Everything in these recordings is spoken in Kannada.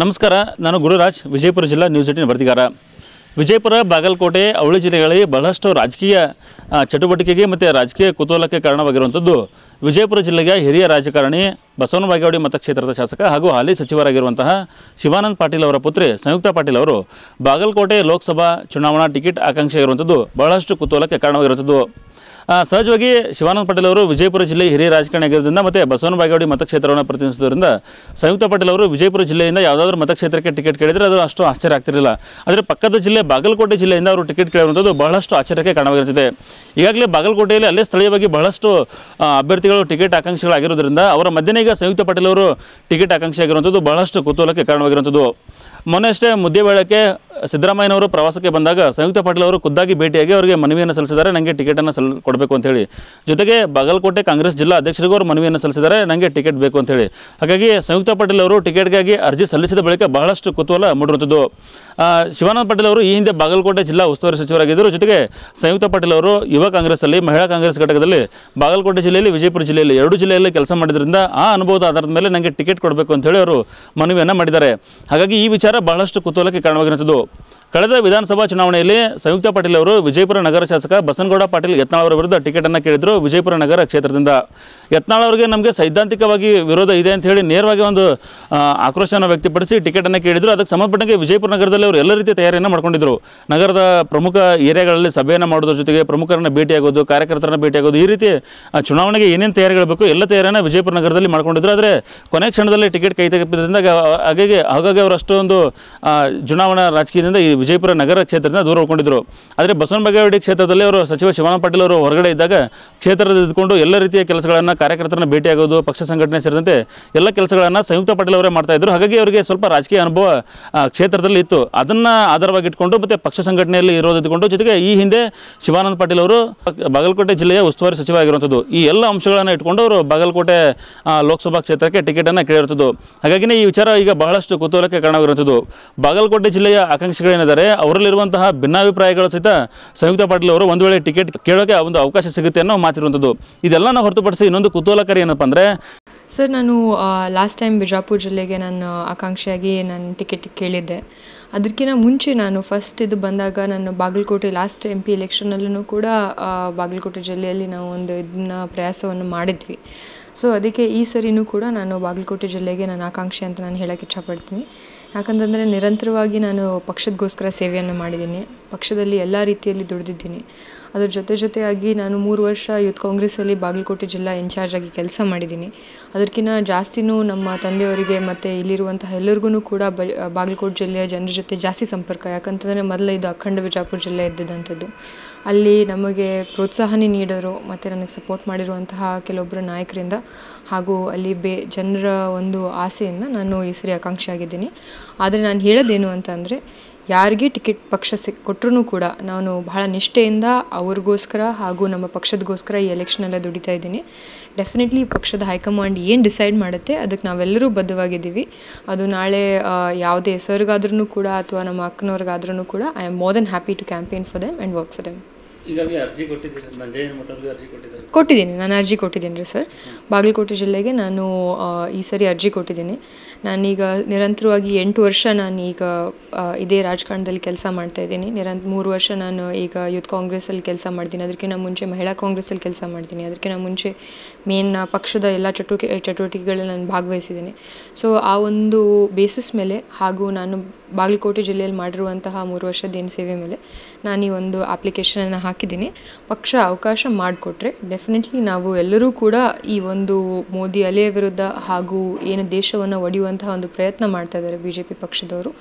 ನಮಸ್ಕಾರ, ನಾನು ಗುರುರಾಜ್, ವಿಜಯಪುರ ಜಿಲ್ಲಾ ನ್ಯೂಸ್ 18 ವರದಿಗಾರ. ವಿಜಯಪುರ, ಬಾಗಲಕೋಟೆ, ಅವಳಿ ಜಿಲ್ಲೆಗಳಲ್ಲಿ ಬಹಳಷ್ಟು ರಾಜಕೀಯ ಚಟುವಟಿಕೆಗೆ ಮತ್ತು ರಾಜಕೀಯ ಕುತೂಹಲಕ್ಕೆ ಕಾರಣವಾಗಿರುವಂಥದ್ದು ವಿಜಯಪುರ ಜಿಲ್ಲೆಯ ಹಿರಿಯ ರಾಜಕಾರಣಿ ಬಸವನ ಬಾಗೇವಾಡಿ ಮತಕ್ಷೇತ್ರದ ಶಾಸಕ ಹಾಗೂ ಹಾಲಿ ಸಚಿವರಾಗಿರುವಂತಹ ಶಿವಾನಂದ ಪಾಟೀಲ್ ಅವರ ಪುತ್ರಿ ಸಂಯುಕ್ತಾ ಪಾಟೀಲ್ ಅವರು ಬಾಗಲಕೋಟೆ ಲೋಕಸಭಾ ಚುನಾವಣಾ ಟಿಕೆಟ್ ಆಕಾಂಕ್ಷೆ ಇರುವಂಥದ್ದು ಬಹಳಷ್ಟು ಕುತೂಹಲಕ್ಕೆ ಕಾರಣವಾಗಿರುವಂಥದ್ದು. ಸಹಜವಾಗಿ ಶಿವಾನಂದ ಪಾಟೀಲ್ ಅವರು ವಿಜಯಪುರ ಜಿಲ್ಲೆ ಹಿರಿಯ ರಾಜಕಾರಣಿ ಆಗಿರೋದ್ರಿಂದ ಮತ್ತು ಬಸವನ ಬಾಗೇವಾಡಿ ಮತಕ್ಷೇತ್ರವನ್ನು ಪ್ರತಿನಿಧಿಸುವುದರಿಂದ ಸಂಯುಕ್ತಾ ಪಾಟೀಲ್ ಅವರು ವಿಜಯಪುರ ಜಿಲ್ಲೆಯಿಂದ ಯಾವುದಾದ್ರೂ ಮತಕ್ಷೇತ್ರಕ್ಕೆ ಟಿಕೆಟ್ ಕೇಳಿದರೆ ಅದು ಅಷ್ಟು ಆಶ್ಚರ್ಯ ಆಗ್ತಿರಲಿಲ್ಲ. ಆದರೆ ಪಕ್ಕದ ಜಿಲ್ಲೆ ಬಾಗಲಕೋಟೆ ಜಿಲ್ಲೆಯಿಂದ ಅವರು ಟಿಕೆಟ್ ಕೇಳುವಂಥದ್ದು ಬಹಳಷ್ಟು ಆಶ್ಚರ್ಯಕ್ಕೆ ಕಾರಣವಾಗಿರುತ್ತದೆ. ಈಗಾಗಲೇ ಬಾಗಲಕೋಟೆಯಲ್ಲಿ ಅಲ್ಲೇ ಸ್ಥಳೀಯವಾಗಿ ಬಹಳಷ್ಟು ಅಭ್ಯರ್ಥಿಗಳು ಟಿಕೆಟ್ ಆಕಾಂಕ್ಷಿಗಳಾಗಿರೋದ್ರಿಂದ ಅವರ ಮಧ್ಯೆ ಈಗ ಸಂಯುಕ್ತಾ ಪಾಟೀಲ್ ಅವರು ಟಿಕೆಟ್ ಆಕಾಂಕ್ಷಿ ಆಗಿರುವಂಥದ್ದು ಬಹಳಷ್ಟು ಕುತೂಹಲಕ್ಕೆ ಕಾರಣವಾಗಿರುವಂಥದ್ದು. ಮೊನ್ನೆ ಅಷ್ಟೇ ಮುದ್ದೇಬೇಳಕ್ಕೆ ಸಿದ್ದರಾಮಯ್ಯನವರು ಪ್ರವಾಸಕ್ಕೆ ಬಂದಾಗ ಸಂಯುಕ್ತಾ ಪಾಟೀಲ್ ಅವರು ಖುದ್ದಾಗಿ ಭೇಟಿಯಾಗಿ ಅವರಿಗೆ ಮನವಿಯನ್ನು ಸಲ್ಲಿಸಿದ್ದಾರೆ, ನನಗೆ ಟಿಕೆಟನ್ನು ಕೊಡಬೇಕು ಅಂತೇಳಿ. ಜೊತೆಗೆ ಬಾಗಲಕೋಟೆ ಕಾಂಗ್ರೆಸ್ ಜಿಲ್ಲಾ ಅಧ್ಯಕ್ಷರಿಗೂ ಅವರು ಮನವಿಯನ್ನು ಸಲ್ಲಿಸಿದ್ದಾರೆ, ನನಗೆ ಟಿಕೆಟ್ ಬೇಕು ಅಂತೇಳಿ. ಹಾಗಾಗಿ ಸಂಯುಕ್ತಾ ಪಾಟೀಲ್ ಅವರು ಟಿಕೆಟ್ಗಾಗಿ ಅರ್ಜಿ ಸಲ್ಲಿಸಿದ ಬಳಿಕ ಬಹಳಷ್ಟು ಕುತೂಹಲ ಮೂಡಿರುವಂಥದ್ದು. ಶಿವಾನಂದ ಪಾಟೀಲ್ ಅವರು ಈ ಹಿಂದೆ ಬಾಗಲಕೋಟೆ ಜಿಲ್ಲಾ ಉಸ್ತುವಾರಿ ಸಚಿವರಾಗಿದ್ದರು. ಜೊತೆಗೆ ಸಂಯುಕ್ತಾ ಪಾಟೀಲ್ ಅವರು ಯುವ ಕಾಂಗ್ರೆಸ್ಸಲ್ಲಿ, ಮಹಿಳಾ ಕಾಂಗ್ರೆಸ್ ಘಟಕದಲ್ಲಿ ಬಾಗಲಕೋಟೆ ಜಿಲ್ಲೆಯಲ್ಲಿ, ವಿಜಯಪುರ ಜಿಲ್ಲೆಯಲ್ಲಿ ಎರಡು ಜಿಲ್ಲೆಯಲ್ಲಿ ಕೆಲಸ ಮಾಡಿದ್ರಿಂದ ಆ ಅನುಭವದ ಆಧಾರದ ಮೇಲೆ ನನಗೆ ಟಿಕೆಟ್ ಕೊಡಬೇಕು ಅಂತೇಳಿ ಅವರು ಮನವಿಯನ್ನು ಮಾಡಿದ್ದಾರೆ. ಹಾಗಾಗಿ ಈ ವಿಚಾರ ಬಹಳಷ್ಟು ಕುತೂಹಲಕ್ಕೆ ಕಾರಣವಾಗಿರುವಂಥದ್ದು. ಕಳೆದ ವಿಧಾನಸಭಾ ಚುನಾವಣೆಯಲ್ಲಿ ಸಂಯುಕ್ತಾ ಪಾಟೀಲ್ ಅವರು ವಿಜಯಪುರ ನಗರ ಶಾಸಕ ಬಸನಗೌಡ ಪಾಟೀಲ್ ಯತ್ನಾಳ್ ಅವರ ವಿರುದ್ಧ ಟಿಕೆಟನ್ನು ಕೇಳಿದರು ವಿಜಯಪುರ ನಗರ ಕ್ಷೇತ್ರದಿಂದ. ಯತ್ನಾಳ್ ಅವರಿಗೆ ನಮಗೆ ಸೈದ್ಧಾಂತಿಕವಾಗಿ ವಿರೋಧ ಇದೆ ಅಂತ ಹೇಳಿ ನೇರವಾಗಿ ಒಂದು ಆಕ್ರೋಶವನ್ನು ವ್ಯಕ್ತಪಡಿಸಿ ಟಿಕೆಟನ್ನು ಕೇಳಿದರು. ಅದಕ್ಕೆ ಸಂಬಂಧಪಟ್ಟಂಗೆ ವಿಜಯಪುರ ನಗರದಲ್ಲಿ ಅವರು ಎಲ್ಲ ರೀತಿಯ ತಯಾರಿಯನ್ನು ಮಾಡ್ಕೊಂಡಿದ್ದರು. ನಗರದ ಪ್ರಮುಖ ಏರಿಯಾಗಳಲ್ಲಿ ಸಭೆಯನ್ನು ಮಾಡೋದ್ರ ಜೊತೆಗೆ ಪ್ರಮುಖರನ್ನು ಭೇಟಿಯಾಗೋದು, ಕಾರ್ಯಕರ್ತರನ್ನು ಭೇಟಿಯಾಗೋದು, ಈ ರೀತಿ ಚುನಾವಣೆಗೆ ಏನೇನು ತಯಾರಿಗಳು ಬೇಕು ಎಲ್ಲ ತಯಾರಿಯನ್ನು ವಿಜಯಪುರ ನಗರದಲ್ಲಿ ಮಾಡ್ಕೊಂಡಿದ್ರು. ಆದರೆ ಕೊನೆ ಕ್ಷಣದಲ್ಲಿ ಟಿಕೆಟ್ ಕೈ ತೆಗೆದಿದ್ದರಿಂದ ಹಾಗಾಗಿ ಅವರು ಅಷ್ಟೊಂದು ಚುನಾವಣಾ ರಾಜಕೀಯದಿಂದ ಈ ವಿಜಯಪುರ ನಗರ ಕ್ಷೇತ್ರದಿಂದ ದೂರ ಉಳ್ಕೊಂಡಿದ್ದರು. ಆದರೆ ಬಸವನ ಬಾಗೇವಾಡಿ ಕ್ಷೇತ್ರದಲ್ಲಿ ಅವರು ಸಚಿವ ಶಿವಾನಂದ ಪಾಟೀಲ್ ಅವರು ಹೊರಗಡೆ ಇದ್ದಾಗ ಕ್ಷೇತ್ರದಲ್ಲಿ ಇದ್ದುಕೊಂಡು ಎಲ್ಲ ರೀತಿಯ ಕೆಲಸಗಳನ್ನು, ಕಾರ್ಯಕರ್ತರನ್ನು ಭೇಟಿಯಾಗೋದು, ಪಕ್ಷ ಸಂಘಟನೆ ಸೇರಿದಂತೆ ಎಲ್ಲ ಕೆಲಸಗಳನ್ನು ಸಂಯುಕ್ತಾ ಪಾಟೀಲ್ ಅವರೇ ಮಾಡ್ತಾಯಿದ್ರು. ಹಾಗಾಗಿ ಅವರಿಗೆ ಸ್ವಲ್ಪ ರಾಜಕೀಯ ಅನುಭವ ಕ್ಷೇತ್ರದಲ್ಲಿ ಇತ್ತು. ಅದನ್ನು ಆಧಾರವಾಗಿ ಇಟ್ಕೊಂಡು ಮತ್ತು ಪಕ್ಷ ಸಂಘಟನೆಯಲ್ಲಿ ಇರೋದಿದ್ದುಕೊಂಡು, ಜೊತೆಗೆ ಈ ಹಿಂದೆ ಶಿವಾನಂದ ಪಾಟೀಲ್ ಅವರು ಬಾಗಲಕೋಟೆ ಜಿಲ್ಲೆಯ ಉಸ್ತುವಾರಿ ಸಚಿವ ಆಗಿರುವಂಥದ್ದು. ಈ ಎಲ್ಲ ಅಂಶಗಳನ್ನು ಇಟ್ಕೊಂಡು ಅವರು ಬಾಗಲಕೋಟೆ ಲೋಕಸಭಾ ಕ್ಷೇತ್ರಕ್ಕೆ ಟಿಕೆಟನ್ನು ಕೇಳಿರುತ್ತದೆ. ಹಾಗಾಗಿನೇ ಈ ವಿಚಾರ ಈಗ ಬಹಳಷ್ಟು ಕುತೂಹಲಕ್ಕೆ ಕಾರಣವಾಗಿರುವಂಥದ್ದು. ಬಾಗಲಕೋಟೆ ಜಿಲ್ಲೆಯ ಆಕಾಂಕ್ಷಿಗಳೇನಿದ್ದಾರೆ ಅವರಲ್ಲಿರುವಂತಹ ಭಿನ್ನಾಭಿಪ್ರಾಯಗಳು ಸಹಿತ ಸಂಯುಕ್ತಾ ಪಾಟೀಲ್ ಅವರು ಒಂದು ವೇಳೆ ಟಿಕೆಟ್ ಕೇಳೋಕ್ಕೆ ಒಂದು ಅವಕಾಶ ಸಿಗುತ್ತೆ ಅನ್ನೋ ಮಾತಿರುವಂಥದ್ದು. ಇದೆಲ್ಲ ಹೊರತುಪಡಿಸಿ ಇನ್ನೊಂದು ಕುತೂಹಲಕಾರಿ ಏನಪ್ಪ ಅಂದರೆ, ಸರ್, ನಾನು ಲಾಸ್ಟ್ ಟೈಮ್ ಬಿಜಾಪುರ ಜಿಲ್ಲೆಗೆ ನಾನು ಆಕಾಂಕ್ಷಿಯಾಗಿ ನಾನು ಟಿಕೆಟ್ ಕೇಳಿದ್ದೆ. ಅದಕ್ಕಿಂತ ಮುಂಚೆ ನಾನು ಫಸ್ಟ್ ಇದು ಬಂದಾಗ ನಾನು ಬಾಗಲಕೋಟೆ ಲಾಸ್ಟ್ MP ಎಲೆಕ್ಷನಲ್ಲೂ ಕೂಡ ಬಾಗಲಕೋಟೆ ಜಿಲ್ಲೆಯಲ್ಲಿ ನಾವು ಒಂದು ಇದನ್ನ ಪ್ರಯಾಸವನ್ನು ಮಾಡಿದ್ವಿ. ಸೊ ಅದಕ್ಕೆ ಈ ಸರಿನೂ ಕೂಡ ನಾನು ಬಾಗಲಕೋಟೆ ಜಿಲ್ಲೆಗೆ ನಾನು ಆಕಾಂಕ್ಷಿ ಅಂತ ನಾನು ಹೇಳೋಕ್ಕೆ ಇಷ್ಟಪಡ್ತೀನಿ. ಯಾಕಂತಂದರೆ ನಿರಂತರವಾಗಿ ನಾನು ಪಕ್ಷದಗೋಸ್ಕರ ಸೇವೆಯನ್ನು ಮಾಡಿದ್ದೀನಿ, ಪಕ್ಷದಲ್ಲಿ ಎಲ್ಲ ರೀತಿಯಲ್ಲಿ ದುಡಿದಿದ್ದೀನಿ. ಅದ್ರ ಜೊತೆಯಾಗಿ ನಾನು 3 ವರ್ಷ ಯೂತ್ ಕಾಂಗ್ರೆಸ್ಸಲ್ಲಿ ಬಾಗಲಕೋಟೆ ಜಿಲ್ಲಾ ಇನ್ಚಾರ್ಜ್ ಆಗಿ ಕೆಲಸ ಮಾಡಿದ್ದೀನಿ. ಅದಕ್ಕಿಂತ ಜಾಸ್ತಿನೂ ನಮ್ಮ ತಂದೆಯವರಿಗೆ ಮತ್ತು ಇಲ್ಲಿರುವಂತಹ ಎಲ್ಲರಿಗೂ ಕೂಡ ಬಾಗಲಕೋಟೆ ಜಿಲ್ಲೆಯ ಜನರ ಜೊತೆ ಜಾಸ್ತಿ ಸಂಪರ್ಕ. ಯಾಕಂತಂದರೆ ಮೊದಲು ಇದು ಅಖಂಡ ಬಿಜಾಪುರ ಜಿಲ್ಲೆ ಇದ್ದಿದ್ದಂಥದ್ದು. ಅಲ್ಲಿ ನಮಗೆ ಪ್ರೋತ್ಸಾಹನೆ ನೀಡೋರು ಮತ್ತು ನನಗೆ ಸಪೋರ್ಟ್ ಮಾಡಿರುವಂತಹ ಕೆಲವೊಬ್ಬರು ನಾಯಕರಿಂದ ಹಾಗೂ ಅಲ್ಲಿ ಜನರ ಒಂದು ಆಸೆಯಿಂದ ನಾನು ಈ ಸರಿ ಆಕಾಂಕ್ಷಿಯಾಗಿದ್ದೀನಿ. ಆದರೆ ನಾನು ಹೇಳೋದೇನು ಅಂತಂದರೆ, ಯಾರಿಗೆ ಟಿಕೆಟ್ ಪಕ್ಷ ಕೊಟ್ಟರೂ ಕೂಡ ನಾನು ಬಹಳ ನಿಷ್ಠೆಯಿಂದ ಅವ್ರಿಗೋಸ್ಕರ ಹಾಗೂ ನಮ್ಮ ಪಕ್ಷದಗೋಸ್ಕರ ಈ ಎಲೆಕ್ಷನೆಲ್ಲ ದುಡಿತಾ ಇದ್ದೀನಿ. ಡೆಫಿನೆಟ್ಲಿ ಪಕ್ಷದ ಹೈಕಮಾಂಡ್ ಏನು ಡಿಸೈಡ್ ಮಾಡುತ್ತೆ ಅದಕ್ಕೆ ನಾವೆಲ್ಲರೂ ಬದ್ಧವಾಗಿದ್ದೀವಿ. ಅದು ನಾಳೆ ಯಾವುದೇ ಸರ್ಗಾದ್ರೂ ಕೂಡ ಅಥವಾ ನಮ್ಮ ಅಕ್ಕನವ್ರಿಗಾದ್ರೂ ಕೂಡ I am more than happy to campaign for them and work for them. ಕೊಟ್ಟಿದ್ದೀನಿ, ನಾನು ಅರ್ಜಿ ಕೊಟ್ಟಿದ್ದೀನಿ ರೀ ಸರ್. ಬಾಗಲಕೋಟೆ ಜಿಲ್ಲೆಗೆ ನಾನು ಈ ಸರಿ ಅರ್ಜಿ ಕೊಟ್ಟಿದ್ದೀನಿ. ನಾನೀಗ ನಿರಂತರವಾಗಿ 8 ವರ್ಷ ನಾನೀಗ ಇದೇ ರಾಜಕಾರಣದಲ್ಲಿ ಕೆಲಸ ಮಾಡ್ತಾಯಿದ್ದೀನಿ. 3 ವರ್ಷ ನಾನು ಈಗ ಯೂತ್ ಕಾಂಗ್ರೆಸ್ಸಲ್ಲಿ ಕೆಲಸ ಮಾಡ್ತೀನಿ. ಅದಕ್ಕಿಂತ ಮುಂಚೆ ಮಹಿಳಾ ಕಾಂಗ್ರೆಸ್ಸಲ್ಲಿ ಕೆಲಸ ಮಾಡ್ತೀನಿ. ಅದಕ್ಕಿಂತ ಮುಂಚೆ ಮೇನ್ ಪಕ್ಷದ ಎಲ್ಲ ಚಟುವಟಿಕೆಗಳಲ್ಲಿ ನಾನು ಭಾಗವಹಿಸಿದ್ದೀನಿ. ಸೊ ಆ ಒಂದು ಬೇಸಿಸ್ ಮೇಲೆ ಹಾಗೂ ನಾನು ಬಾಗಲಕೋಟೆ ಜಿಲ್ಲೆಯಲ್ಲಿ ಮಾಡಿರುವಂತಹ 3 ವರ್ಷದ ಏನು ಸೇವೆ ಮೇಲೆ ನಾನು ಈ ಒಂದು ಅಪ್ಲಿಕೇಶನನ್ನು ಹಾಕಿದ್ದೀನಿ. ಪಕ್ಷ ಅವಕಾಶ ಮಾಡಿಕೊಟ್ರೆ ಡೆಫಿನೆಟ್ಲಿ ನಾವು ಎಲ್ಲರೂ ಕೂಡ ಈ ಒಂದು ಮೋದಿ ಅಲೆಯ ವಿರುದ್ಧ ಹಾಗೂ ಏನು ದೇಶವನ್ನು ಒಡೆಯುವಂತಹ ಒಂದು ಪ್ರಯತ್ನ ಮಾಡ್ತಾ ಇದ್ದಾರೆ BJP ಪಕ್ಷದವರು,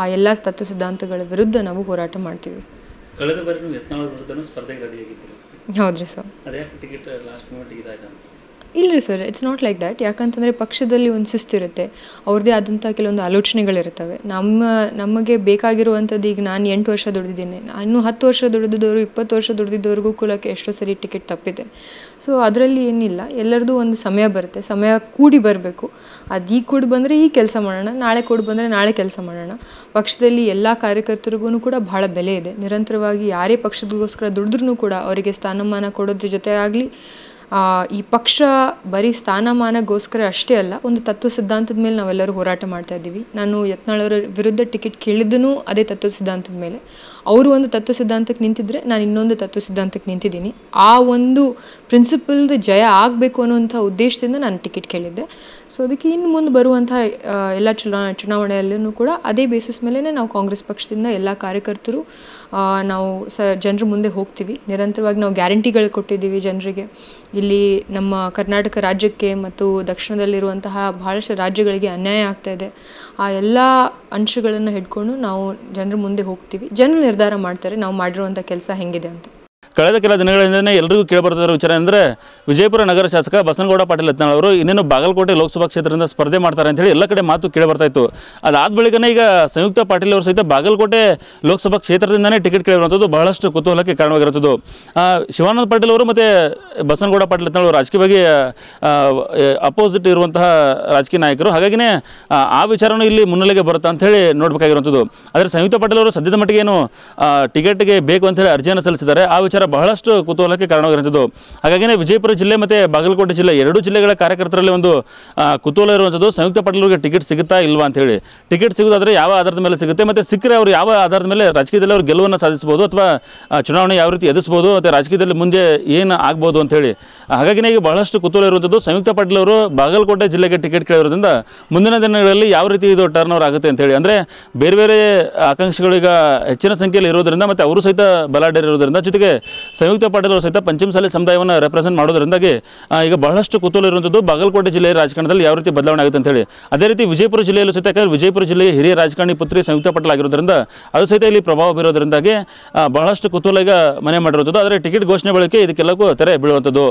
ಆ ಎಲ್ಲ ತತ್ವ ಸಿದ್ಧಾಂತಗಳ ವಿರುದ್ಧ ನಾವು ಹೋರಾಟ ಮಾಡ್ತೀವಿ. ಕಳೆದ ಬಾರಿ ನೀವು ಯತ್ನಾಳ್ ವಿರುದ್ಧನೂ ಸ್ಪರ್ಧೆಗೆ ರೆಡಿಯಾಗಿದ್ದೀರಿ. ಹೌದ್ರಿ ಸರ್. ಅದೇ ಟಿಕೆಟ್ ಲಾಸ್ಟ್ ಮೂಮೆಂಟಿಗೆ ಇದಾಯ್ತು? ಇಲ್ಲರಿ sir, it's not like that. ಯಾಕಂತಂದರೆ ಪಕ್ಷದಲ್ಲಿ ಒಂದು ಶಿಸ್ತಿರುತ್ತೆ, ಅವ್ರದ್ದೇ ಆದಂಥ ಕೆಲವೊಂದು ಆಲೋಚನೆಗಳಿರ್ತವೆ. ನಮಗೆ ಬೇಕಾಗಿರುವಂಥದ್ದು, ಈಗ ನಾನು 8 ವರ್ಷ ದುಡಿದಿದ್ದೀನಿ, ಇನ್ನೂ 10 ವರ್ಷ ದುಡಿದಿದ್ದವರು 20 ವರ್ಷ ದುಡಿದಿದ್ದವ್ರಿಗೂ ಕೂಡ ಎಷ್ಟೋ ಸರಿ ಟಿಕೆಟ್ ತಪ್ಪಿದೆ. ಸೊ ಅದರಲ್ಲಿ ಏನಿಲ್ಲ, ಎಲ್ಲರದ್ದು ಒಂದು ಸಮಯ ಬರುತ್ತೆ, ಸಮಯ ಕೂಡಿ ಬರಬೇಕು. ಅದು ಈಗ ಕೂಡಿ ಬಂದರೆ ಈಗ ಕೆಲಸ ಮಾಡೋಣ, ನಾಳೆ ಕೂಡಿ ಬಂದರೆ ನಾಳೆ ಕೆಲಸ ಮಾಡೋಣ. ಪಕ್ಷದಲ್ಲಿ ಎಲ್ಲ ಕಾರ್ಯಕರ್ತರಿಗೂ ಕೂಡ ಬಹಳ ಬೆಲೆ ಇದೆ. ನಿರಂತರವಾಗಿ ಯಾರೇ ಪಕ್ಷದಗೋಸ್ಕರ ದುಡಿದ್ರೂ ಕೂಡ ಅವರಿಗೆ ಸ್ಥಾನಮಾನ ಕೊಡೋದ್ರ ಜೊತೆ ಆಗಲಿ ಈ ಪಕ್ಷ ಬರೀ ಸ್ಥಾನಮಾನಗೋಸ್ಕರ ಅಷ್ಟೇ ಅಲ್ಲ, ಒಂದು ತತ್ವ ಸಿದ್ಧಾಂತದ ಮೇಲೆ ನಾವೆಲ್ಲರೂ ಹೋರಾಟ ಮಾಡ್ತಾ ಇದ್ದೀವಿ. ನಾನು ಯತ್ನಾಳವರ ವಿರುದ್ಧ ಟಿಕೆಟ್ ಕೇಳಿದ್ದೂ ಅದೇ ತತ್ವ ಸಿದ್ಧಾಂತದ ಮೇಲೆ. ಅವರು ಒಂದು ತತ್ವ ಸಿದ್ಧಾಂತಕ್ಕೆ ನಿಂತಿದ್ರೆ ನಾನು ಇನ್ನೊಂದು ತತ್ವ ಸಿದ್ಧಾಂತಕ್ಕೆ ನಿಂತಿದ್ದೀನಿ. ಆ ಒಂದು ಪ್ರಿನ್ಸಿಪಲ್ದು ಜಯ ಆಗಬೇಕು ಅನ್ನುವಂಥ ಉದ್ದೇಶದಿಂದ ನಾನು ಟಿಕೆಟ್ ಕೇಳಿದ್ದೆ. ಸೊ ಅದಕ್ಕೆ ಇನ್ನು ಮುಂದೆ ಬರುವಂಥ ಎಲ್ಲ ಚುನಾವಣೆಯಲ್ಲೂ ಕೂಡ ಅದೇ ಬೇಸಿಸ್ ಮೇಲೇ ನಾವು ಕಾಂಗ್ರೆಸ್ ಪಕ್ಷದಿಂದ ಎಲ್ಲ ಕಾರ್ಯಕರ್ತರು ನಾವು ಜನರ ಮುಂದೆ ಹೋಗ್ತೀವಿ. ನಿರಂತರವಾಗಿ ನಾವು ಗ್ಯಾರಂಟಿಗಳು ಕೊಟ್ಟಿದ್ದೀವಿ ಜನರಿಗೆ. ಇಲ್ಲಿ ನಮ್ಮ ಕರ್ನಾಟಕ ರಾಜ್ಯಕ್ಕೆ ಮತ್ತು ದಕ್ಷಿಣದಲ್ಲಿರುವಂತಹ ಬಹಳಷ್ಟು ರಾಜ್ಯಗಳಿಗೆ ಅನ್ಯಾಯ ಆಗ್ತಾ ಇದೆ. ಆ ಎಲ್ಲ ಅಂಶಗಳನ್ನು ಹಿಡ್ಕೊಂಡು ನಾವು ಜನರ ಮುಂದೆ ಹೋಗ್ತೀವಿ. ಜನರು ನಿರ್ಧಾರ ಮಾಡ್ತಾರೆ ನಾವು ಮಾಡಿರುವಂಥ ಕೆಲಸ ಹೆಂಗಿದೆ ಅಂತ. ಕಳೆದ ಕೆಲ ದಿನಗಳಿಂದಲೇ ಎಲ್ಲರಿಗೂ ಕೇಳಿಬರ್ತಿರೋ ವಿಚಾರ ಅಂದರೆ ವಿಜಯಪುರ ನಗರ ಶಾಸಕ ಬಸನಗೌಡ ಪಾಟೀಲ್ ಯತ್ನಾಳ್ ಅವರು ಇನ್ನೇನು ಬಾಗಲಕೋಟೆ ಲೋಕಸಭಾ ಕ್ಷೇತ್ರದಿಂದ ಸ್ಪರ್ಧೆ ಮಾಡ್ತಾರೆ ಅಂತೇಳಿ ಎಲ್ಲ ಕಡೆ ಮಾತು ಕೇಳಿಬರ್ತಾ ಇತ್ತು. ಅದಾದ ಬಳಿಕನೇ ಈಗ ಸಂಯುಕ್ತ ಪಾಟೀಲ್ ಅವರು ಸಹಿತ ಬಾಗಲಕೋಟೆ ಲೋಕಸಭಾ ಕ್ಷೇತ್ರದಿಂದನೇ ಟಿಕೆಟ್ ಕೇಳಿರುವಂಥದ್ದು ಬಹಳಷ್ಟು ಕುತೂಹಲಕ್ಕೆ ಕಾರಣವಾಗಿರುತ್ತದೆ. ಶಿವಾನಂದ ಪಾಟೀಲ್ ಅವರು ಮತ್ತು ಬಸನಗೌಡ ಪಾಟೀಲ್ ಯತ್ನಾಳ್ ಅವರು ರಾಜಕೀಯವಾಗಿ ಅಪೋಸಿಟ್ ಇರುವಂತಹ ರಾಜಕೀಯ ನಾಯಕರು. ಹಾಗಾಗಿನೇ ಆ ವಿಚಾರನೂ ಇಲ್ಲಿ ಮುನ್ನೆಲೆಗೆ ಬರುತ್ತಾ ಅಂಥೇಳಿ ನೋಡಬೇಕಾಗಿರುವಂಥದ್ದು. ಆದರೆ ಸಂಯುಕ್ತ ಪಾಟೀಲ್ ಅವರು ಸದ್ಯದ ಮಟ್ಟಿಗೆ ಏನು ಟಿಕೆಟ್ಗೆ ಬೇಕು ಅಂತೇಳಿ ಅರ್ಜಿಯನ್ನು ಸಲ್ಲಿಸಿದ್ದಾರೆ. ಆ ವಿಚಾರ ಬಹಳಷ್ಟು ಕುತೂಹಲಕ್ಕೆ ಕಾರಣವಾಗಿರುವಂಥದ್ದು. ಹಾಗಾಗಿನೇ ವಿಜಯಪುರ ಜಿಲ್ಲೆ ಮತ್ತು ಬಾಗಲಕೋಟೆ ಜಿಲ್ಲೆ ಎರಡೂ ಜಿಲ್ಲೆಗಳ ಕಾರ್ಯಕರ್ತರಲ್ಲಿ ಒಂದು ಕುತೂಹಲ ಇರುವಂಥದ್ದು, ಸಂಯುಕ್ತ ಪಾಟೀಲ್ ಅವರಿಗೆ ಟಿಕೆಟ್ ಸಿಗುತ್ತಾ ಇಲ್ವಾ ಅಂತೇಳಿ. ಟಿಕೆಟ್ ಸಿಗೋದಾದರೆ ಯಾವ ಆಧಾರದ ಮೇಲೆ ಸಿಗುತ್ತೆ ಮತ್ತು ಸಿಕ್ಕರೆ ಅವರು ಯಾವ ಆಧಾರದ ಮೇಲೆ ರಾಜಕೀಯದಲ್ಲಿ ಅವರು ಗೆಲುವನ್ನು ಸಾಧಿಸ್ಬೋದು ಅಥವಾ ಚುನಾವಣೆ ಯಾವ ರೀತಿ ಎದುರಿಸ್ಬೋದು ಮತ್ತು ರಾಜಕೀಯದಲ್ಲಿ ಮುಂದೆ ಏನು ಆಗ್ಬೋದು ಅಂಥೇಳಿ. ಹಾಗಾಗಿನೇ ಈಗ ಬಹಳಷ್ಟು ಕುತೂಹಲ ಇರುವಂಥದ್ದು. ಸಂಯುಕ್ತ ಪಾಟೀಲ್ ಅವರು ಬಾಗಲಕೋಟೆ ಜಿಲ್ಲೆಗೆ ಟಿಕೆಟ್ ಕೇಳಿರೋದ್ರಿಂದ ಮುಂದಿನ ದಿನಗಳಲ್ಲಿ ಯಾವ ರೀತಿ ಇದು ಟರ್ನ್ ಓವರ್ ಆಗುತ್ತೆ ಅಂತೇಳಿ. ಅಂದರೆ ಬೇರೆ ಬೇರೆ ಆಕಾಂಕ್ಷಿಗಳು ಈಗ ಹೆಚ್ಚಿನ ಸಂಖ್ಯೆಯಲ್ಲಿ ಇರೋದರಿಂದ ಮತ್ತು ಅವರು ಸಹಿತ ಬಲಾಢ್ಯರಿರೋದ್ರಿಂದ, ಜೊತೆಗೆ ಸಂಯುಕ್ತ ಪಾಟೀಲ್ ಅವರು ಸಹಿತ ಪಂಚಮಸಾಲಿ ಸಮುದಾಯವನ್ನು ರೆಪ್ರೆಸೆಂಟ್ ಮಾಡೋದ್ರಿಂದಾಗಿ ಈಗ ಬಹಳಷ್ಟು ಕುತೂಹಲ ಇರುವಂಥದ್ದು ಬಾಗಲಕೋಟೆ ಜಿಲ್ಲೆಯ ರಾಜಕಾರಣದಲ್ಲಿ ಯಾವ ರೀತಿ ಬದಲಾವಣೆ ಆಗುತ್ತೆ ಅಂತೇಳಿ. ಅದೇ ರೀತಿ ವಿಜಯಪುರ ಜಿಲ್ಲೆಯಲ್ಲೂ ಸಹಿತ, ಯಾಕಂದರೆ ವಿಜಯಪುರ ಜಿಲ್ಲೆಯ ಹಿರಿಯ ರಾಜಕಾರಣಿ ಪುತ್ರಿ ಸಂಯುಕ್ತ ಪಾಟೀಲ್ ಆಗಿರೋದ್ರಿಂದ ಅದು ಸಹಿತ ಇಲ್ಲಿ ಪ್ರಭಾವ ಬೀರೋದ್ರಿಂದಾಗಿ ಬಹಳಷ್ಟು ಕುತೂಹಲ ಈಗ ಮನೆ ಮಾಡಿರುವಂಥದ್ದು. ಆದರೆ ಟಿಕೆಟ್ ಘೋಷಣೆ ಬಳಿಕ ಇದಕ್ಕೆಲ್ಲಕ್ಕೂ ತೆರೆ ಬೀಳುವಂಥದ್ದು.